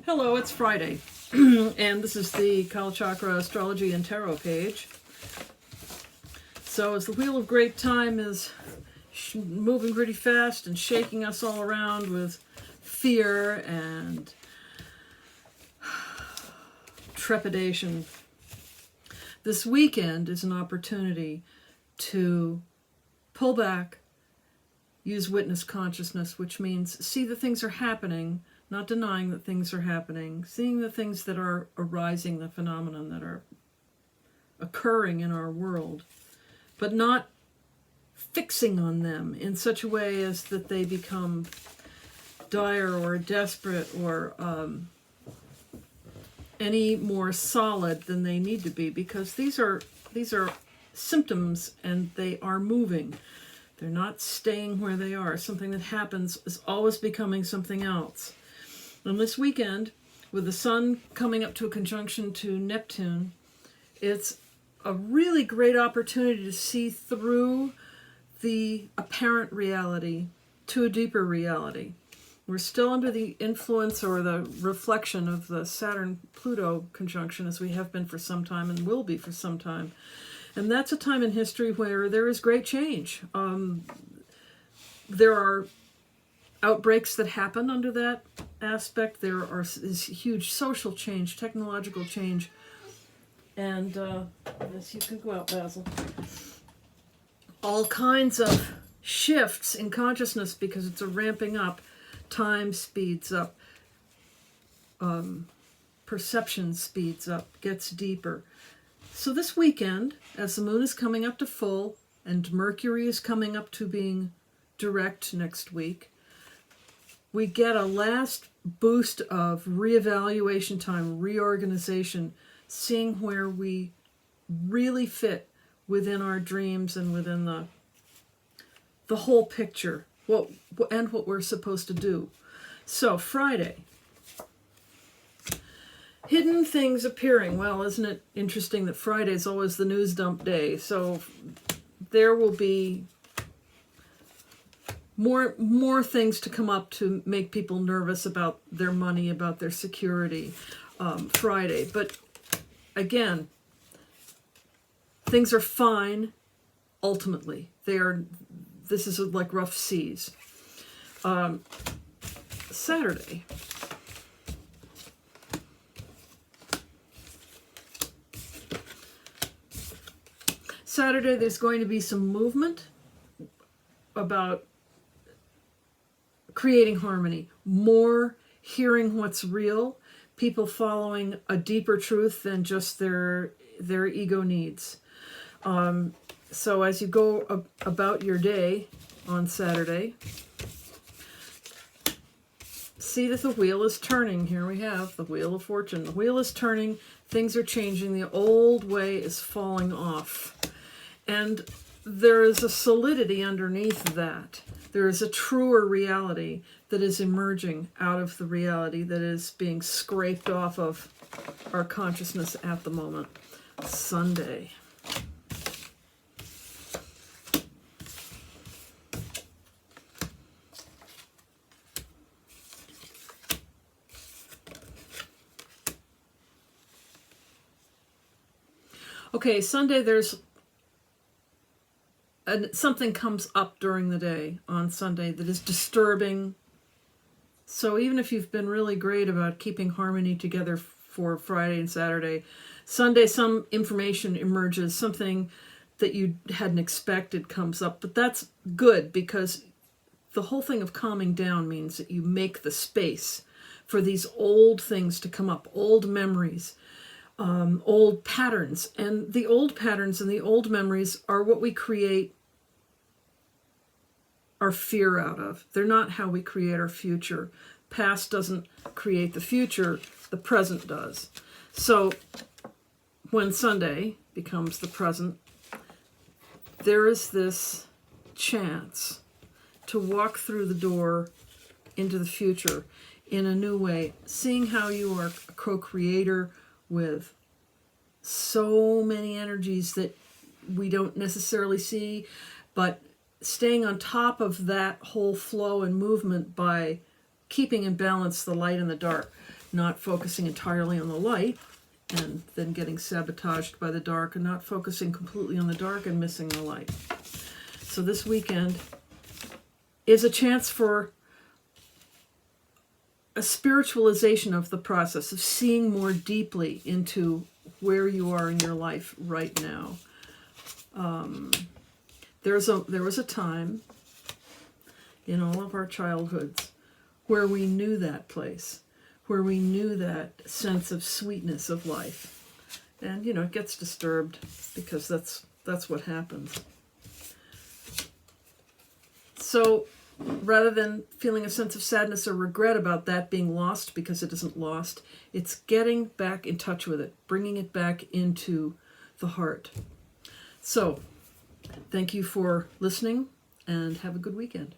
Hello, it's Friday, and this is the Kala Chakra Astrology and Tarot page. So as the Wheel of Great Time is moving pretty fast and shaking us all around with fear and trepidation, this weekend is an opportunity to pull back, use witness consciousness, which means see that things are happening, not denying that things are happening, seeing the things that are arising, the phenomenon that are occurring in our world, but not fixing on them in such a way as that they become dire or desperate or any more solid than they need to be, because these are symptoms and they are moving. They're not staying where they are. Something that happens is always becoming something else. And this weekend, with the sun coming up to a conjunction to Neptune, it's a really great opportunity to see through the apparent reality to a deeper reality. We're still under the influence or the reflection of the Saturn-Pluto conjunction, as we have been for some time and will be for some time. And that's a time in history where there is great change. There are outbreaks that happen under that aspect. There is huge social change, technological change, and yes, you can go out, Basil. All kinds of shifts in consciousness because it's a ramping up. Time speeds up. Perception speeds up, gets deeper. So this weekend, as the moon is coming up to full and Mercury is coming up to being direct next week, we get a last boost of reevaluation time, reorganization, seeing where we really fit within our dreams and within the whole picture, what we're supposed to do. So Friday, hidden things appearing. Well, isn't it interesting that Friday is always the news dump day? So there will be more things to come up to make people nervous about their money, about their security Friday. But again, things are fine ultimately. This is like rough seas. Saturday. Saturday, there's going to be some movement about creating harmony, more hearing what's real, people following a deeper truth than just their ego needs. So as you go about your day on Saturday, see that the wheel is turning. Here we have the Wheel of Fortune. The wheel is turning, things are changing, the old way is falling off. And there is a solidity underneath that. There is a truer reality that is emerging out of the reality that is being scraped off of our consciousness at the moment. Sunday. Okay, Sunday there's something comes up during the day on Sunday that is disturbing. So even if you've been really great about keeping harmony together for Friday and Saturday, Sunday some information emerges, something that you hadn't expected comes up. But that's good, because the whole thing of calming down means that you make the space for these old things to come up, old memories, old patterns. And the old patterns and the old memories are what we create our fear out of. They're not how we create our future. Past doesn't create the future, the present does. So when Sunday becomes the present, there is this chance to walk through the door into the future in a new way, seeing how you are a co-creator with so many energies that we don't necessarily see, but staying on top of that whole flow and movement by keeping in balance the light and the dark. not focusing entirely on the light and then getting sabotaged by the dark, and not focusing completely on the dark and missing the light. So this weekend is a chance for a spiritualization of the process, of seeing more deeply into where you are in your life right now. There was a time in all of our childhoods where we knew that place, where we knew that sense of sweetness of life. And, it gets disturbed because that's what happens. So rather than feeling a sense of sadness or regret about that being lost because it isn't lost, it's getting back in touch with it, bringing it back into the heart. So, thank you for listening, and have a good weekend.